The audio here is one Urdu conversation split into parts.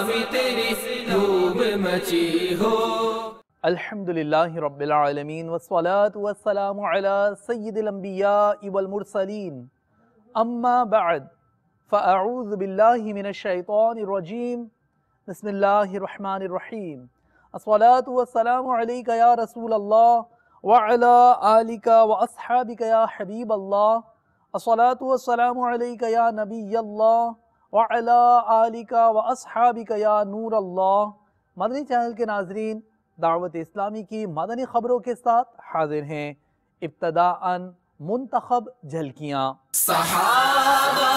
اسلامی تیری دھوم مچی ہو۔ الحمدللہ رب العالمین والصلاة والسلام علی سید الانبیاء والمرسلین، اما بعد فاعوذ باللہ من الشیطان الرجیم، بسم اللہ الرحمن الرحیم۔ الصلاة والسلام علیک یا رسول اللہ وعلی آلک واصحابک یا حبیب اللہ، الصلاة والسلام علیک یا نبی اللہ وعلی آلک واصحابک یا نور اللہ۔ مدنی چینل کے ناظرین، دعوت اسلامی کی مدنی خبروں کے ساتھ حاضر ہیں۔ ابتداءً منتخب جھلکیاں۔ صحابہ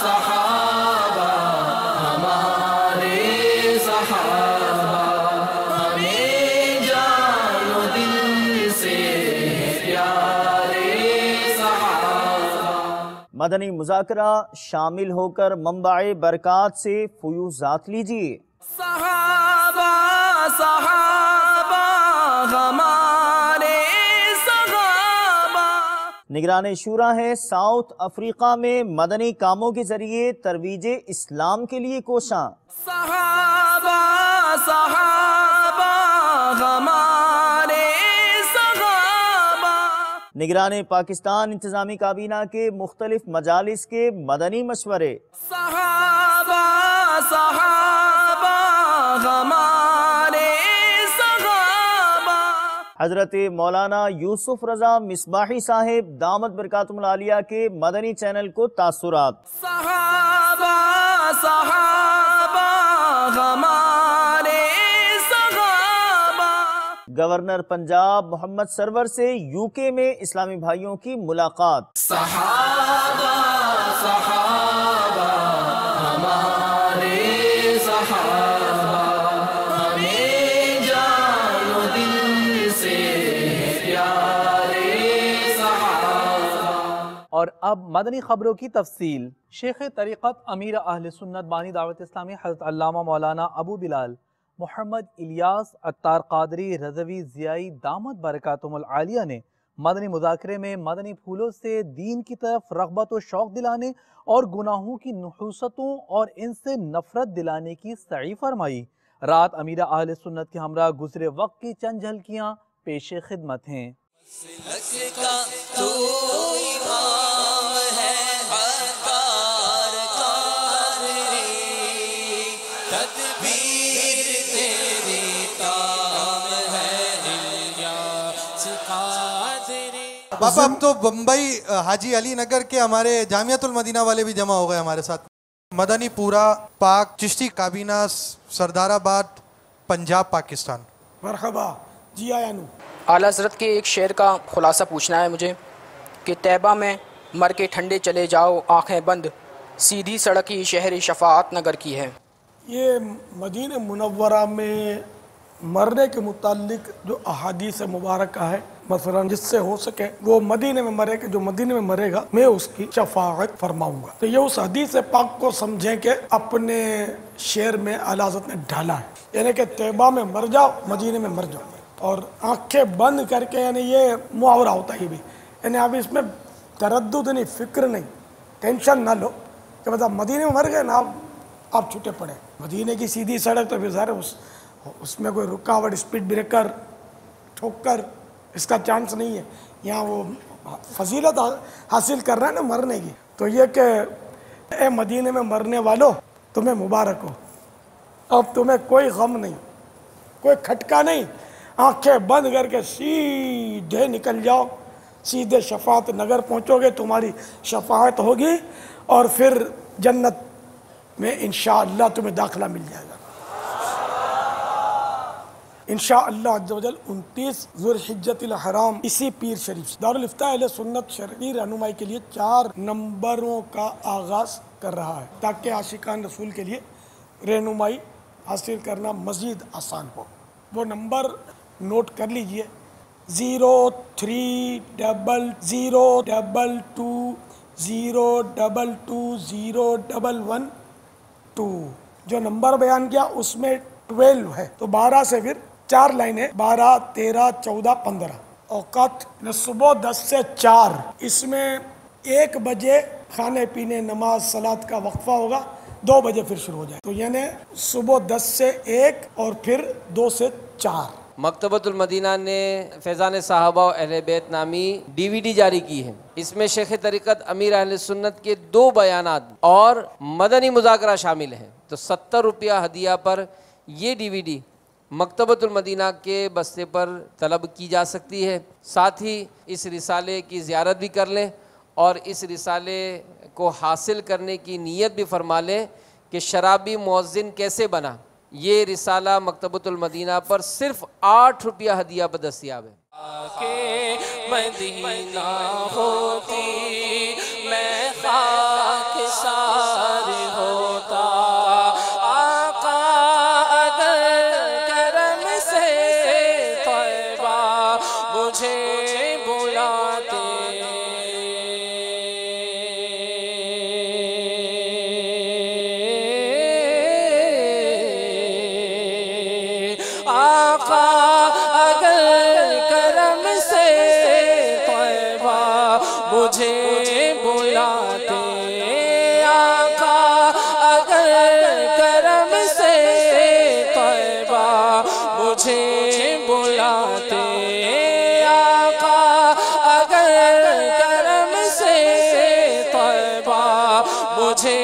صحابہ ہمارے صحابہ، ہمیں جان و دل سے پیارے صحابہ۔ مدنی مذاکرہ شامل ہو کر منبع برکات سے فیوضات لیجیے۔ صحابہ صحابہ ہمارے صحابہ۔ نگران شورا ہے ساؤتھ افریقہ میں مدنی کاموں کے ذریعے ترویج اسلام کے لیے کوشاں۔ صحابہ صحابہ ہمارے صحابہ۔ نگران پاکستان انتظامی کابینہ کے مختلف مجالس کے مدنی مشورے۔ صحابہ صحابہ ہمارے صحابہ۔ حضرت مولانا یوسف رضا مصباحی صاحب دامت برکاتہم العالیہ کے مدنی چینل کو تاثرات۔ صحابہ صحابہ ہمارے صحابہ۔ گورنر پنجاب محمد سرور سے UK میں اسلامی بھائیوں کی ملاقات۔ صحابہ صحابہ ہمارے صحابہ، ہمیں جان و دل سے پیارے صحابہ۔ اور اب مدنی خبروں کی تفصیل۔ شیخ طریقت امیر اہل سنت بانی دعوت اسلامی حضرت علامہ مولانا ابو بلال محمد الیاس عطار قادری رضوی ضیائی دامت برکاتہم العالیہ نے مدنی مذاکرے میں مدنی پھولوں سے دین کی طرف رغبت و شوق دلانے اور گناہوں کی نحوستوں اور ان سے نفرت دلانے کی سعی فرمائی۔ رات امیر اہل سنت کے ہمراہ گزرے وقت کی چند جھلکیاں پیش خدمت ہیں۔ مسلک کا تو امام ہے عطار قادری، تدبیر تیری کام ہے الیاس قادری۔ باپا اب تو بمبئی حاجی علی نگر کے ہمارے جامعۃ المدینہ والے بھی جمع ہو گئے ہمارے ساتھ۔ مدنی پورا پاک چشتی کابینہ سردار آباد پنجاب پاکستان۔ مرحبا جی آیا نو۔ اعلیٰ حضرت کے ایک شعر کا خلاصہ پوچھنا ہے مجھے کہ طیبہ میں مر کے ٹھنڈے چلے جاؤ آنکھیں بند، سیدھی سڑک ہی شہر شفاعت نگر کی ہے۔ یہ مدینہ منورہ میں مرنے کے متعلق جو احادیث مبارکہ ہے، مثلا جس سے ہو سکے وہ مدینہ میں مرے کہ جو مدینہ میں مرے گا میں اس کی شفاعت فرماؤں گا، تو یہ اس حدیث پاک کو سمجھیں کہ اپنے شعر میں اعلیٰ حضرت نے ڈھالا ہے، یعنی کہ طیبہ میں مر جاؤ مدینہ میں مر جاؤ، اور آنکھیں بند کر کے، یعنی یہ محاورہ ہوتا ہے یہ بھی، یعنی اب اس میں تردد نہیں، فکر نہیں، ٹینشن نہ لو کہ مطلب مدینہ میں مر گئے نا آپ چھوٹے پڑے، مدینہ کی سیدھی سڑک تو پھر ظاہر اس میں کوئی رکاوٹ اسپیڈ بریکر ٹھوکر اس کا چانس نہیں ہے، یہاں وہ فضیلت حاصل کر رہا ہے نا مرنے کی، تو یہ کہ اے مدینہ میں مرنے والوں تمہیں مبارک ہو، اب تمہیں کوئی غم نہیں، کوئی کھٹکا نہیں، آنکھیں بند کر کے سیدھے نکل جاؤ، سیدھے شفاعت نگر پہنچو گے، تمہاری شفاعت ہوگی اور پھر جنت میں انشاءاللہ تمہیں داخلہ مل جائے گا انشاءاللہ عز و جل۔ 29 ذوالحجۃ الحرام اسی پیر شریف سے دارالافتاء اہل سنت شرعی رہنمائی کے لیے 4 نمبروں کا آغاز کر رہا ہے تاکہ عاشقان رسول کے لیے رہنمائی حاصل کرنا مزید آسان ہو۔ وہ نمبر نوٹ کر لیجئے 030022020112، جو نمبر بیان کیا اس میں 12 ہے، تو 12 سے پھر 4 لائنیں 12 13 14 15۔ اوقات صبح 10 سے 4، اس میں 1 بجے کھانے پینے نماز صلاۃ کا وقفہ ہوگا، 2 بجے پھر شروع ہو جائے، تو یعنی صبح 10 سے 1 اور پھر 2 سے 4۔ مکتبۃ المدینہ نے فیضان صحابہ و اہل بیت نامی DVD جاری کی ہے۔ اس میں شیخ طریقت امیر اہل سنت کے 2 بیانات اور مدنی مذاکرہ شامل ہیں۔ تو 70 روپیہ ہدیہ پر یہ DVD مکتبۃ المدینہ کے بستے پر طلب کی جا سکتی ہے۔ ساتھ ہی اس رسالے کی زیارت بھی کر لیں اور اس رسالے کو حاصل کرنے کی نیت بھی فرما لیں کہ شرابی مؤذن کیسے بنا۔ یہ رسالہ مکتبۃ المدینہ پر صرف 8 روپیہ ہدیہ پر دستیاب ہے۔ کہ مدینہ ہوتی میں خاک سار ہوتا، آقا اگر کرم سے طیبہ مجھے بلاتے، آقا اگر کرم سے طیبہ مجھے بلاتے، آقا اگر کرم سے طیبہ مجھے بلاتے، آقا اگر کرم سے طیبہ مجھے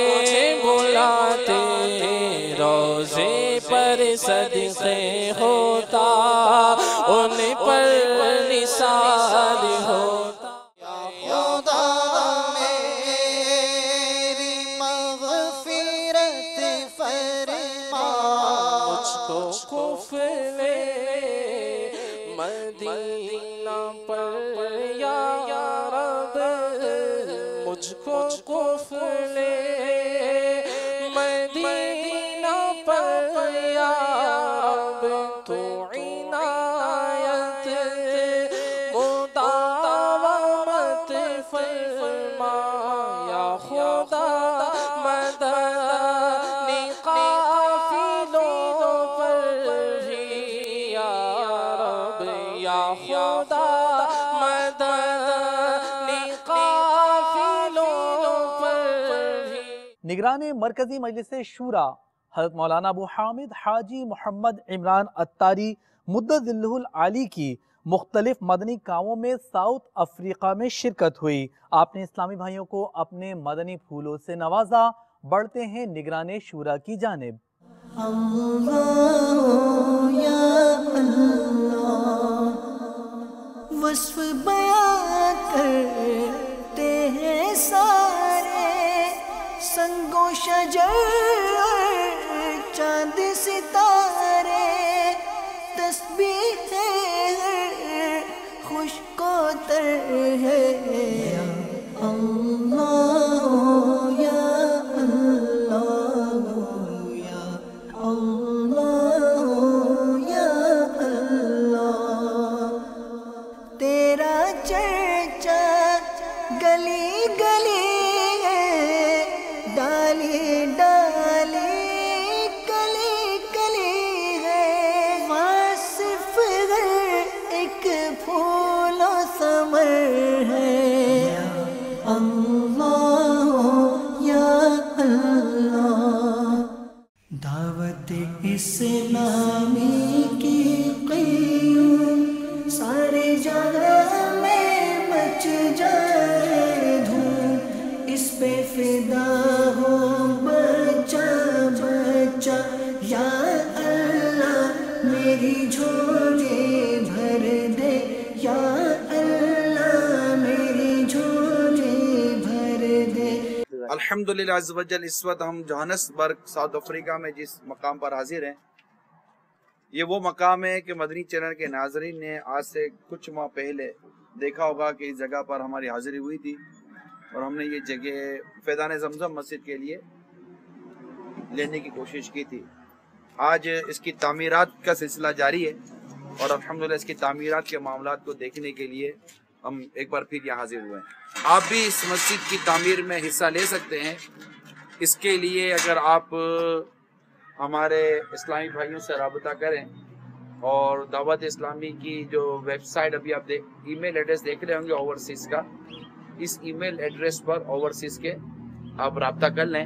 بلاتے، روزے پر صدقے ہوتا، ان پر نثار ہوتا۔ خدا میری مغفرت فرما، مجھ کو قفل مدینہ پر یا رب، مجھ کو قفل مدینہ پر یا رب، تو عنایت مداومت فرما، یا خدا مدنی قافلوں پر بھی یا رب، یا خدا مدنی قافلوں پر بھی۔ نگران مرکزی مجلس شورا حضرت مولانا ابو حامد حاجی محمد عمران اتاری مدت ذلہ العالی کی مختلف مدنی کاموں میں ساؤتھ افریقہ میں شرکت ہوئی۔ آپ نے اسلامی بھائیوں کو اپنے مدنی پھولوں سے نوازا۔ بڑھتے ہیں نگران شورا کی جانب۔ وصف بیان کرتے ہیں سارے، سنگ و شجر چاند ستارے، تسبیح ہے خشک و تر ہے، یا اللہ یا اللہ یا اللہ یا اللہ، تیرا چرچا گلی گلی ہے، ڈالی ڈالی کلی کلی ہے، واصف ہر ایک پھول و ثمر ہے، یا اللہ یا اللہ، دعوت اسلامی کی قیوم سارے جہاں میں مچ جائے دھوم، اس پہ فدا ہو بچہ بچہ، یا اللہ میری جھولی بھر دے، یا اللہ میری جھولی بھر دے۔ الحمدللہ عز و جل، اس وقت ہم جوہانسبرگ ساؤتھ افریقہ میں جس مقام پر حاضر ہیں، یہ وہ مقام ہے کہ مدنی چینل کے ناظرین نے آج سے کچھ ماہ پہلے دیکھا ہوگا کہ اس جگہ پر ہماری حاضری ہوئی تھی، اور ہم نے یہ جگہ فیضان زمزم مسجد کے لیے لینے کی کوشش کی تھی۔ آج اس کی تعمیرات کا سلسلہ جاری ہے، اور الحمدللہ اس کی تعمیرات کے معاملات کو دیکھنے کے لیے ہم ایک بار پھر یہاں حاضر ہوئے ہیں۔ آپ بھی اس مسجد کی تعمیر میں حصہ لے سکتے ہیں۔ اس کے لیے اگر آپ ہمارے اسلامی بھائیوں سے رابطہ کریں، اور دعوت اسلامی کی جو ویب سائٹ ابھی آپ ای میل ایڈریس دیکھ رہے ہوں گے اوورسیز کا، اس ای میل ایڈریس پر اوورسیز کے آپ رابطہ کر لیں۔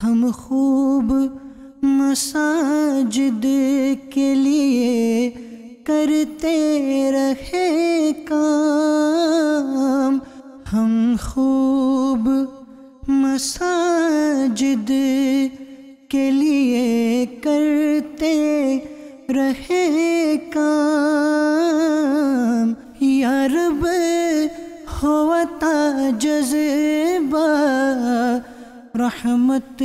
ہم خوب مساجد کے لیے کرتے رہے کام، ہم خوب مساجد کے لیے کرتے رہے کام، یا رب ہوتا جذبہ رحمت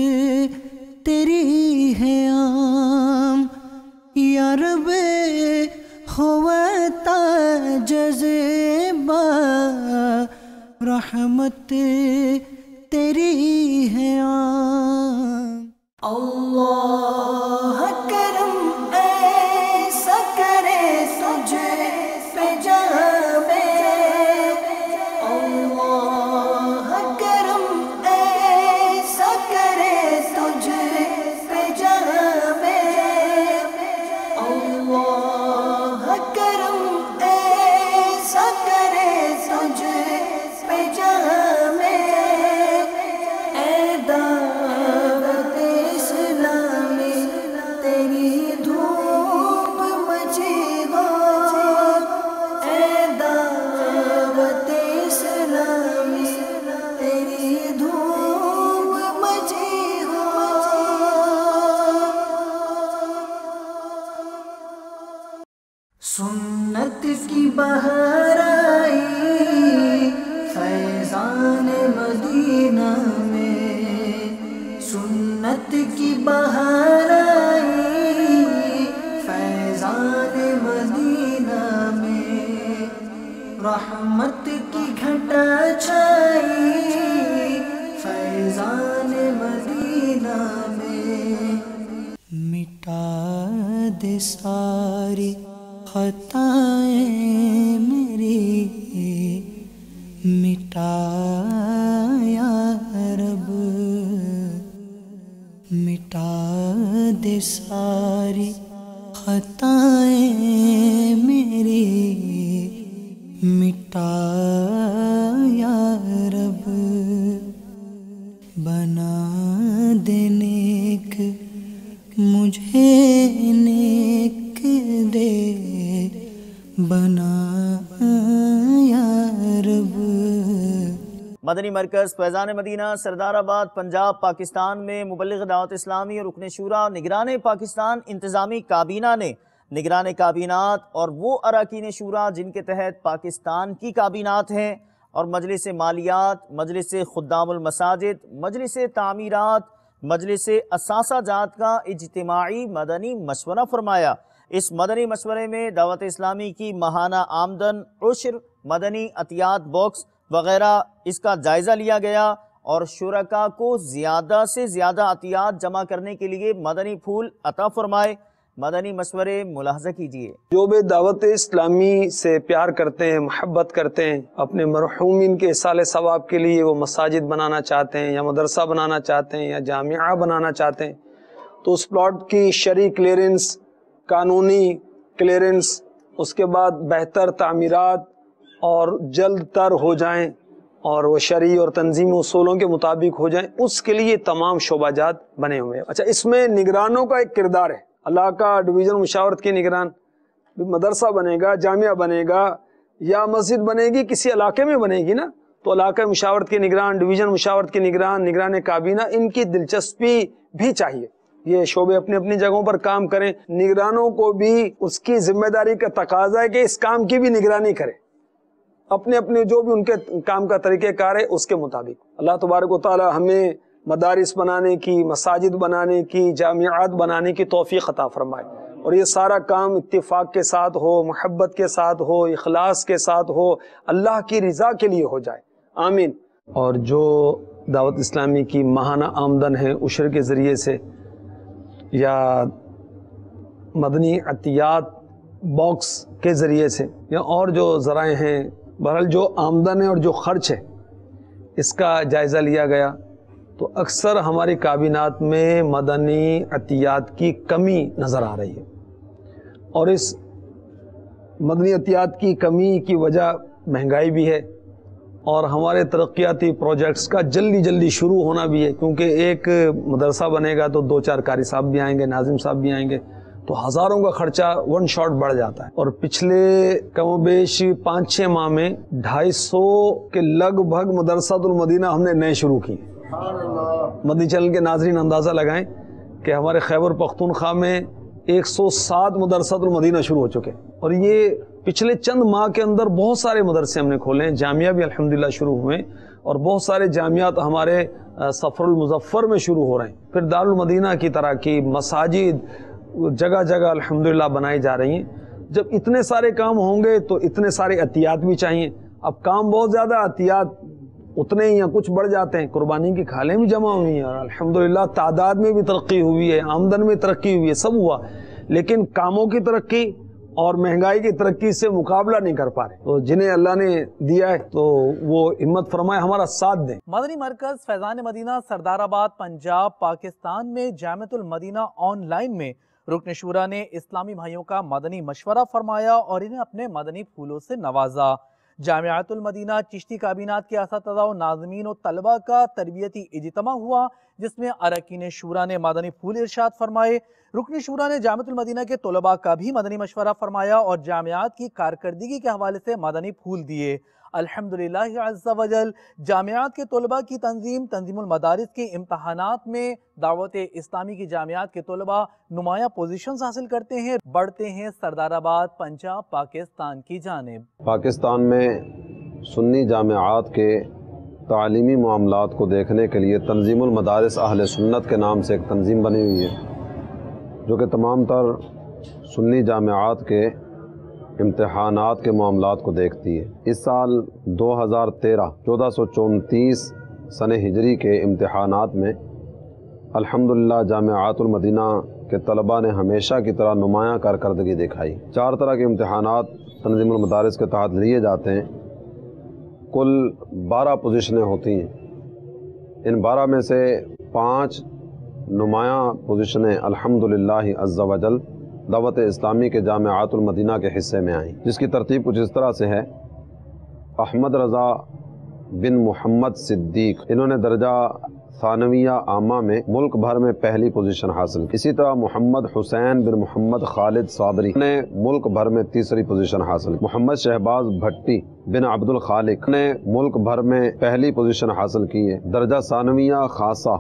تیری ہے عام، یا رب ہوتا جذبہ رحمت تیری ہے عام۔ اللہ کرم ایسا کرے تجھ پہ جاوے، اللہ کرم ایسا کرے تجھ پہ جاوے، اللہ کرم ایسا کرے تجھ پہ جاوے، اے دعوت اسلامی تیری دھوپ مچی ہو، اے دعوت اسلامی تیری دھوپ مچی ہو۔ سنت کی بہار آئی فیضان مدینہ میں، سنت کی بہار آئی فیضان مدینہ میں، رحمت کی گھٹا چھائی فیضان مدینہ میں، مٹا دے ساری خطائیں میری، مٹا یا رب، مٹا دے ساری خطائیں میری، مٹا یا رب، بنا دے نیک مجھے نیک دے، بنا یا رب۔ مدنی مرکز فیضان مدینہ سردار آباد پنجاب پاکستان میں مبلغ دعوت اسلامی اور رکن شورا نگران پاکستان انتظامی کابینہ نے نگران کابینات اور وہ اراکین شورا جن کے تحت پاکستان کی کابینات ہیں اور مجلس مالیات، مجلس خدام المساجد، مجلس تعمیرات، مجلس اثاثہ جات کا اجتماعی مدنی مشورہ فرمایا۔ اس مدنی مشورے میں دعوت اسلامی کی ماہانہ آمدن، عشر، مدنی عطیات باکس وغیرہ اس کا جائزہ لیا گیا اور شرکاء کو زیادہ سے زیادہ عطیات جمع کرنے کے لیے مدنی پھول عطا فرمائے۔ مدنی مشورے ملاحظہ کیجیے۔ جو بھی دعوت اسلامی سے پیار کرتے ہیں، محبت کرتے ہیں، اپنے مرحومین کے اصالِ ثواب کے لیے وہ مساجد بنانا چاہتے ہیں یا مدرسہ بنانا چاہتے ہیں یا جامعہ بنانا چاہتے ہیں، تو اس پلاٹ کی شرعی کلیئرنس، قانونی کلیئرنس، اس کے بعد بہتر تعمیرات اور جلد تر ہو جائیں اور وہ شرعی اور تنظیم اصولوں کے مطابق ہو جائیں، اس کے لیے تمام شعبہ جات بنے ہوئے ہیں۔ اچھا، اس میں نگرانوں کا ایک کردار ہے، علاقہ ڈویژن مشاورت کے نگران، مدرسہ بنے گا، جامعہ بنے گا یا مسجد بنے گی، کسی علاقے میں بنے گی نا، تو علاقہ مشاورت کے نگران، ڈویژن مشاورت کے نگران، نگران کابینہ، ان کی دلچسپی بھی چاہیے، یہ شعبے اپنی اپنی جگہوں پر کام کریں۔ نگرانوں کو بھی اس کی ذمہ داری کا تقاضا ہے کہ اس کام کی بھی نگرانی کریں، اپنے اپنے جو بھی ان کے کام کا طریقہ کار ہے اس کے مطابق۔ اللہ تبارک و تعالی ہمیں مدارس بنانے کی، مساجد بنانے کی، جامعات بنانے کی توفیق عطا فرمائے، اور یہ سارا کام اتفاق کے ساتھ ہو، محبت کے ساتھ ہو، اخلاص کے ساتھ ہو، اللہ کی رضا کے لیے ہو جائے، آمین۔ اور جو دعوت اسلامی کی ماہانہ آمدن ہے عشر کے ذریعے سے یا مدنی عطیات باکس کے ذریعے سے یا اور جو ذرائع ہیں، بہرحال جو آمدن ہے اور جو خرچ ہے اس کا جائزہ لیا گیا، تو اکثر ہماری کابینات میں مدنی عطیات کی کمی نظر آ رہی ہے، اور اس مدنی عطیات کی کمی کی وجہ مہنگائی بھی ہے اور ہمارے ترقیاتی پروجیکٹس کا جلدی شروع ہونا بھی ہے، کیونکہ ایک مدرسہ بنے گا تو 2-4 قاری صاحب بھی آئیں گے، ناظم صاحب بھی آئیں گے، تو ہزاروں کا خرچہ ون شاٹ بڑھ جاتا ہے۔ اور پچھلے کم و بیش 5-6 ماہ میں 250 کے لگ بھگ مدرسۃ المدینہ ہم نے نئے شروع کی۔ مدنی چینل کے ناظرین اندازہ لگائیں کہ ہمارے خیبر پختونخوا میں 107 مدرسۃ المدینہ شروع ہو چکے، اور یہ پچھلے چند ماہ کے اندر بہت سارے مدرسے ہم نے کھولے ہیں، جامعہ بھی الحمدللہ شروع ہوئے، اور بہت سارے جامعات ہمارے سفر المظفر میں شروع ہو رہے ہیں۔ پھر دارالمدینہ کی طرح کی مساجد جگہ جگہ الحمدللہ بنائی جا رہی ہیں۔ جب اتنے سارے کام ہوں گے تو اتنے سارے عطیات بھی چاہیے۔ اب کام بہت زیادہ، عطیات اتنے ہی یا کچھ بڑھ جاتے ہیں۔ قربانی کی کھالیں بھی جمع ہوئی ہیں، اور الحمدللہ تعداد میں بھی ترقی ہوئی ہے، آمدن میں ترقی ہوئی ہے، سب ہوا، لیکن کاموں کی ترقی اور مہنگائی کی ترقی سے مقابلہ نہیں کر پا رہے۔ تو جنہیں اللہ نے دیا ہے تو وہ ہمت فرمائے، ہمارا ساتھ دیں۔ مدنی مرکز فیضان مدینہ سردار آباد پنجاب پاکستان میں جامعۃ المدینہ آن لائن میں رکن شورا نے اسلامی بھائیوں کا مدنی مشورہ فرمایا اور انہیں اپنے مدنی پھولوں سے نوازا۔ جامعۃ المدینہ چشتی کابینات کے اساتذہ و ناظمین و طلبہ کا تربیتی اجتماع ہوا، جس میں اراکین شورا نے مدنی پھول ارشاد فرمائے۔ رکن شورا نے جامعۃ المدینہ کے طلباء کا بھی مدنی مشورہ فرمایا اور جامعات کی کارکردگی کے حوالے سے مدنی پھول دیے۔ الحمدللہ عز وجل جامعات کے طلباء کی تنظیم المدارس کے امتحانات میں دعوت اسلامی کی جامعات کے طلباء نمایاں پوزیشنز حاصل کرتے ہیں، بڑھتے ہیں سردار آباد پنجاب پاکستان کی جانب۔ پاکستان میں سنی جامعات کے تعلیمی معاملات کو دیکھنے کے لیے تنظیم المدارس اہل سنت کے نام سے ایک تنظیم بنی ہوئی ہے، جو کہ تمام تر سنی جامعات کے امتحانات کے معاملات کو دیکھتی ہے۔ اس سال 2013 1434 سن ہجری کے امتحانات میں الحمدللہ جامعات المدینہ کے طلباء نے ہمیشہ کی طرح نمایاں کارکردگی دکھائی۔ 4 طرح کے امتحانات تنظیم المدارس کے تحت لیے جاتے ہیں، کل 12 پوزیشنیں ہوتی ہیں۔ ان 12 میں سے 5 نمایاں پوزیشنیں الحمدللہ عز وجل دعوت اسلامی کے جامعات المدینہ کے حصے میں آئیں، جس کی ترتیب کچھ اس طرح سے ہے۔ احمد رضا بن محمد صدیق، انہوں نے درجہ ثانویہ عامہ میں ملک بھر میں پہلی پوزیشن حاصل کی۔ اسی طرح محمد حسین بن محمد خالد صابری نے ملک بھر میں تیسری پوزیشن حاصل کی۔ محمد شہباز بھٹی بن عبد الخالق نے ملک بھر میں پہلی پوزیشن حاصل کی ہے۔ درجہ ثانویہ خاصہ،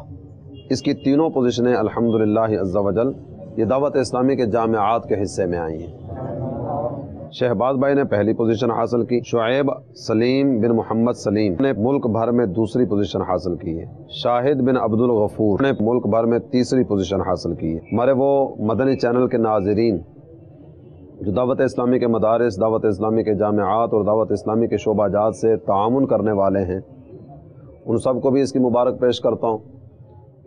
اس کی تینوں پوزیشنیں الحمدللہ عز وجل یہ دعوت اسلامی کے جامعات کے حصے میں آئی ہیں۔ شہباز بھائی نے پہلی پوزیشن حاصل کی۔ شعیب سلیم بن محمد سلیم نے ملک بھر میں دوسری پوزیشن حاصل کی ہے۔ شاہد بن عبد الغفور نے ملک بھر میں تیسری پوزیشن حاصل کی ہے۔ ہمارے وہ مدنی چینل کے ناظرین جو دعوت اسلامی کے مدارس، دعوت اسلامی کے جامعات اور دعوت اسلامی کے شعبہ جات سے تعاون کرنے والے ہیں، ان سب کو بھی اس کی مبارک پیش کرتا ہوں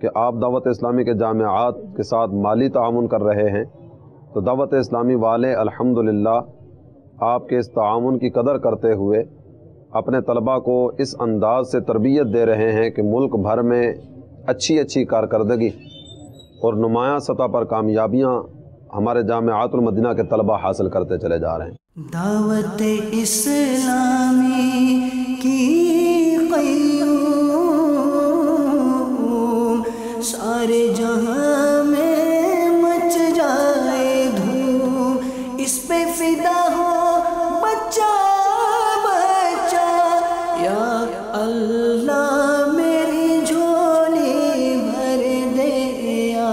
کہ آپ دعوت اسلامی کے جامعات کے ساتھ مالی تعاون کر رہے ہیں، تو دعوت اسلامی والے الحمدللہ آپ کے اس تعاون کی قدر کرتے ہوئے اپنے طلباء کو اس انداز سے تربیت دے رہے ہیں کہ ملک بھر میں اچھی کارکردگی اور نمایاں سطح پر کامیابیاں ہمارے جامعات المدینہ کے طلباء حاصل کرتے چلے جا رہے ہیں۔ دعوت اسلامی کی سارے جہاں میں مچ جائے دھوم، اس پہ فدا ہو بچہ بچہ، یا اللہ میری جھولی بھر دے، یا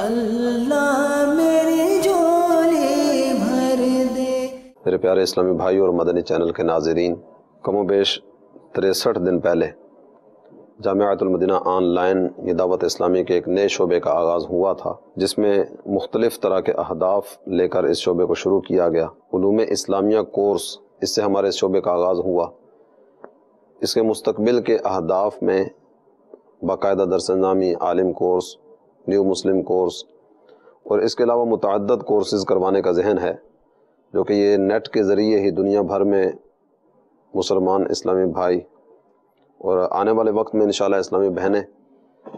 اللہ میری جھولی بھر دے۔ میرے پیارے اسلامی بھائی اور مدنی چینل کے ناظرین، کم و بیش 63 دن پہلے جامعۃ المدینہ آن لائن یہ دعوت اسلامی کے ایک نئے شعبے کا آغاز ہوا تھا، جس میں مختلف طرح کے اہداف لے کر اس شعبے کو شروع کیا گیا۔ علوم اسلامیہ کورس، اس سے ہمارے اس شعبے کا آغاز ہوا۔ اس کے مستقبل کے اہداف میں باقاعدہ درس نظامی، عالم کورس، نیو مسلم کورس اور اس کے علاوہ متعدد کورسز کروانے کا ذہن ہے، جو کہ یہ نیٹ کے ذریعے ہی دنیا بھر میں مسلمان اسلامی بھائی اور آنے والے وقت میں انشاءاللہ اسلامی بہنیں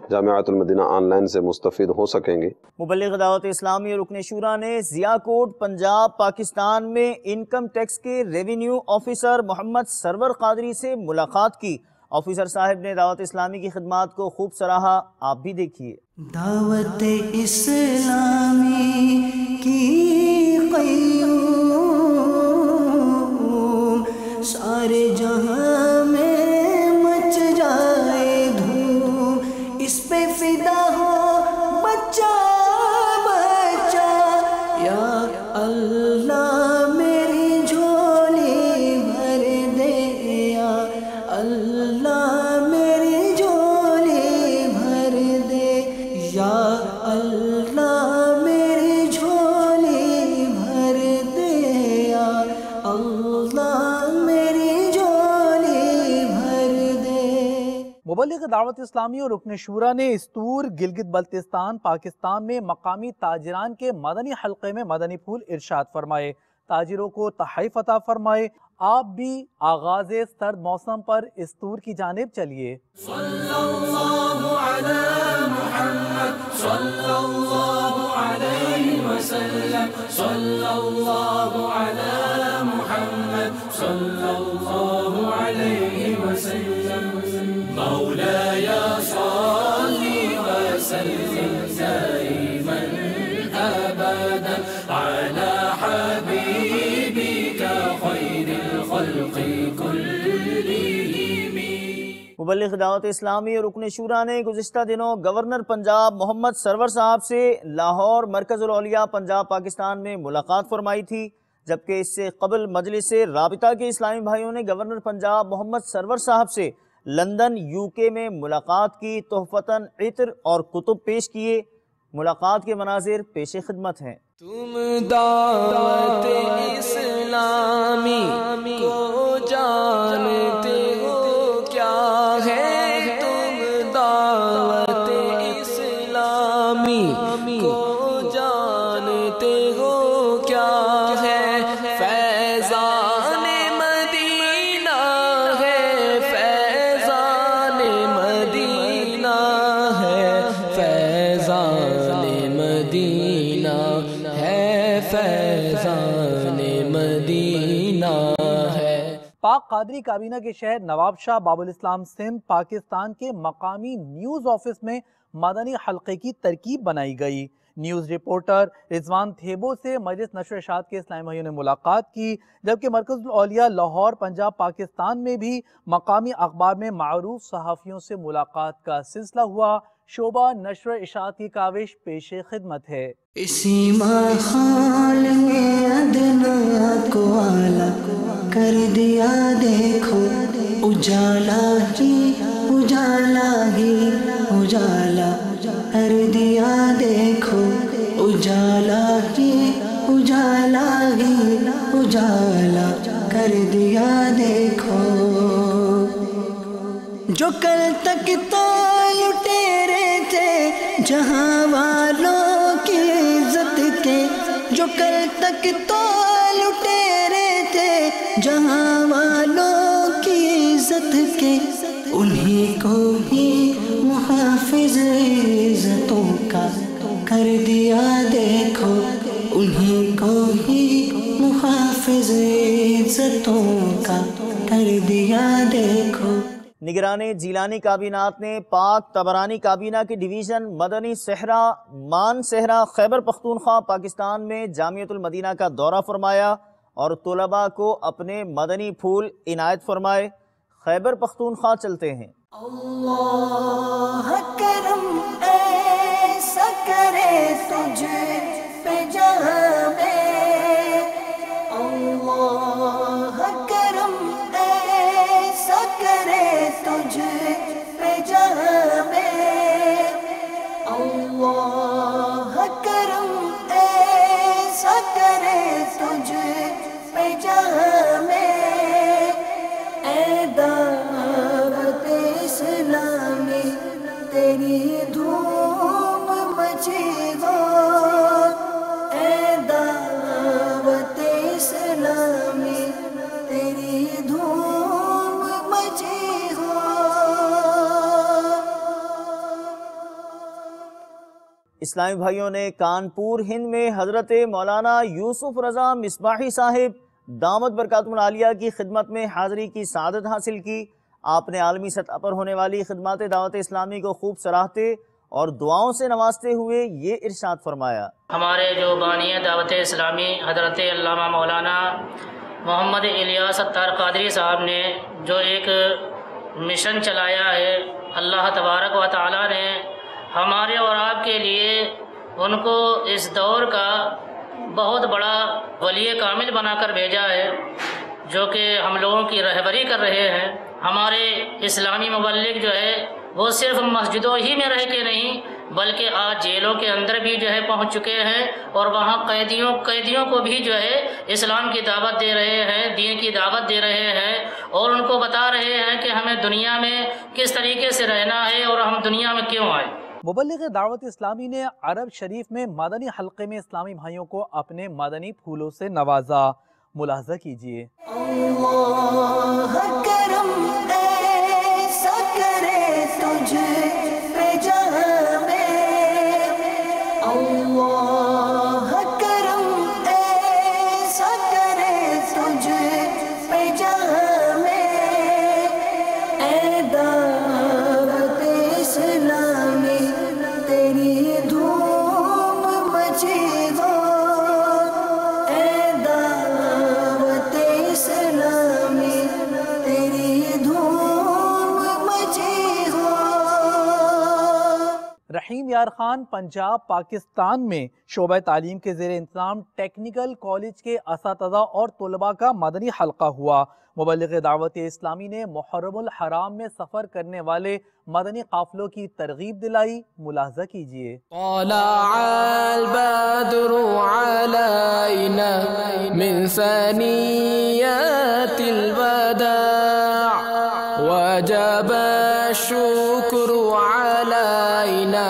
جامعۃ المدینہ آن لائن سے مستفید ہو سکیں گے۔ مبلغ دعوت اسلامی اور رکن شورا نے ضیاء کوٹ پنجاب پاکستان میں انکم ٹیکس کے ریونیو آفیسر محمد سرور قادری سے ملاقات کی۔ آفیسر صاحب نے دعوت اسلامی کی خدمات کو خوب سراہا، آپ بھی دیکھیے۔ دعوت اسلامی کی قیوم سارے جہاں میں مچ جائے دھوم، اس پہ فدا ہو بچہ بچہ، یا اللہ میری جھولی بھر دے، یا اللہ میری جھولی بھر دے، یا اللہ میری جھولی بھر دے، یا اللہ میری جھولی بھر دے۔ مبلغ دعوت اسلامی اور رکن شورا نے استور گلگت بلتستان پاکستان میں مقامی تاجران کے مدنی حلقے میں مدنی پھول ارشاد فرمائے، تاجروں کو تحائف عطا فرمائے۔ آپ بھی آغاز سرد موسم پر استور کی جانب چلیے۔ صلی اللہ علی محمد صلی اللہ علیہ وسلم، صلی اللہ علی محمد صلی اللہ علیہ وسلم، مولاي صل وسلم دائما ابدا على حبيبك خير الخلق كلهم۔ مبلغ دعوت اسلامی اور رکن شورا نے گزشتہ دنوں گورنر پنجاب محمد سرور صاحب سے لاہور مرکز الاولیاء پنجاب پاکستان میں ملاقات فرمائی تھی، جبکہ اس سے قبل مجلس رابطہ کے اسلامی بھائیوں نے گورنر پنجاب محمد سرور صاحب سے لندن UK میں ملاقات کی، تحفتاً عطر اور کتب پیش کیے۔ ملاقات کے مناظر پیش خدمت ہیں۔ تم دعوت اسلامی کو جانتے ہو کیا ہے، تم دعوت اسلامی کو جانتے ہو کیا ہے، فیضان مدینہ ہے، فیضان مدینہ ہے، فیضان مدینہ ہے، فیضان مدینہ ہے۔ پاک قادری کابینہ کے شہر نواب شاہ باب الاسلام سندھ پاکستان کے مقامی نیوز آفس میں مدنی حلقے کی ترکیب بنائی گئی۔ نیوز رپورٹر رضوان تھیبو سے مجلس نشر و اشاعت کے اسلامی بھائیوں نے ملاقات کی، جبکہ مرکز الاولیاء لاہور پنجاب پاکستان میں بھی مقامی اخبار میں معروف صحافیوں سے ملاقات کا سلسلہ ہوا۔ شعبہ نشر و اشاعت کی کاوش پیش خدمت ہے۔ اسی ماحول میں ادنا کو اعلیٰ کر دیا، دیکھو اجالا ہی اجالا ہی اجالا کر دیا، دیکھو اجالا ہی اجالا ہی اجالا کر دیا، دیکھو جو کل تک تو لٹیرے تھے جہاں والوں کی عزت کے، جو کل تک تو لٹیرے تھے جہاں والوں کی عزت کے، انہیں کو ہی محافظ عزتوں کا کر دیا، دیکھو انہیں کو ہی محافظ عزتوں کا کر دیا، دیکھو۔ نگران جیلانی کابینات نے پاک تبرانی کابینہ کی ڈویژن مدنی صحرا مان صحرا خیبر پختونخوا پاکستان میں جامعۃ المدینہ کا دورہ فرمایا اور طلباء کو اپنے مدنی پھول عنایت فرمائے۔ خیبر پختونخوا چلتے ہیں۔ اللہ کرم ایسا کرے تجھ پہ جہاں میں، اللہ کرم ایسا کرے تجھ پہ جہاں میں، اللہ کرم ایسا کرے تجھ پہ جہاں میں، اے دعوت اسلامی تیری دھوم مچی ہو، اسلامی بھائیوں نے کانپور ہند میں حضرت مولانا یوسف رضا مصباحی صاحب دامت برکاتہم العالیہ کی خدمت میں حاضری کی سعادت حاصل کی۔ آپ نے عالمی سطح پر ہونے والی خدمات دعوت اسلامی کو خوب سراہتے اور دعاؤں سے نوازتے ہوئے یہ ارشاد فرمایا۔ ہمارے جو بانی دعوت اسلامی حضرت علامہ مولانا محمد الیاس اتار قادری صاحب نے جو ایک مشن چلایا ہے، اللہ تبارک و تعالی نے ہمارے اور آپ کے لیے ان کو اس دور کا بہت بڑا ولی کامل بنا کر بھیجا ہے، جو کہ ہم لوگوں کی رہبری کر رہے ہیں۔ ہمارے اسلامی مبلغ جو ہے وہ صرف مسجدوں ہی میں رہ کے نہیں بلکہ آج جیلوں کے اندر بھی جو ہے پہنچ چکے ہیں، اور وہاں قیدیوں کو بھی جو ہے اسلام کی دعوت دے رہے ہیں، دین کی دعوت دے رہے ہیں، اور ان کو بتا رہے ہیں کہ ہمیں دنیا میں کس طریقے سے رہنا ہے اور ہم دنیا میں کیوں آئے۔ مبلغ دعوت اسلامی نے عرب شریف میں مدنی حلقے میں اسلامی بھائیوں کو اپنے مدنی پھولوں سے نوازا۔ ملاحظہ کیجئے۔ اللہ کرم ایسا کرے تجھ پہ جہاں میں، اللہ کرم ایسا کرے تجھ پہ جہاں میں، اے دعوت اسلامی تیری دھوم مچی ہو، اے دعوت اسلامی تیری دھوم مچی ہو۔ رحیم یار خان پنجاب پاکستان میں شعبہ تعلیم کے زیر انتظام ٹیکنیکل کالج کے اساتذہ اور طلباء کا مدنی حلقہ ہوا۔ مبلغ دعوت اسلامی نے محرم الحرام میں سفر کرنے والے مدنی قافلوں کی ترغیب دلائی۔ ملاحظہ کیجئے۔ طلع البدر علينا من ثنيات الوداع وجب الشكر علينا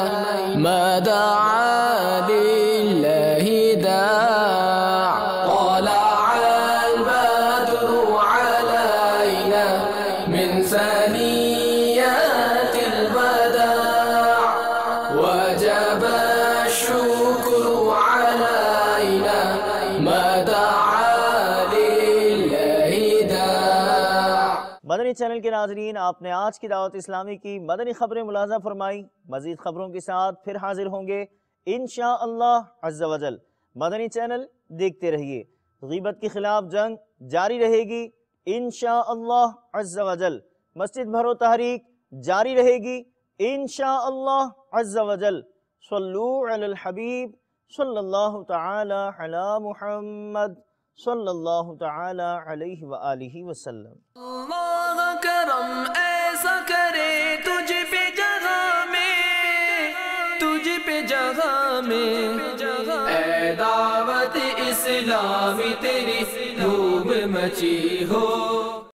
ما دعا لله داع طلع البدر علينا من ثنيات الوداع وجب الشكر علينا ما دعا لله داع۔ مدنی چینل کے ناظرین، آپ نے آج کی دعوت اسلامی کی مدنی خبریں ملاحظہ فرمائی۔ مزید خبروں کے ساتھ پھر حاضر ہوں گے انشاءاللہ عز و جل۔ مدنی چینل دیکھتے رہیے۔ غیبت کے خلاف جنگ جاری رہے گی انشاءاللہ عز و جل۔ مسجد بھرو تحریک جاری رہے گی انشاءاللہ عز و جل۔ صلو علی الحبیب صلی اللہ تعالی علی محمد صلی اللہ تعالی علیہ وآلہ وسلم۔ اللہ کرم ایسا کرے تجھ پہ جگہ میں، تجھ پہ جگہ میں، اے دعوت اسلامی تیری دھوم مچی ہو۔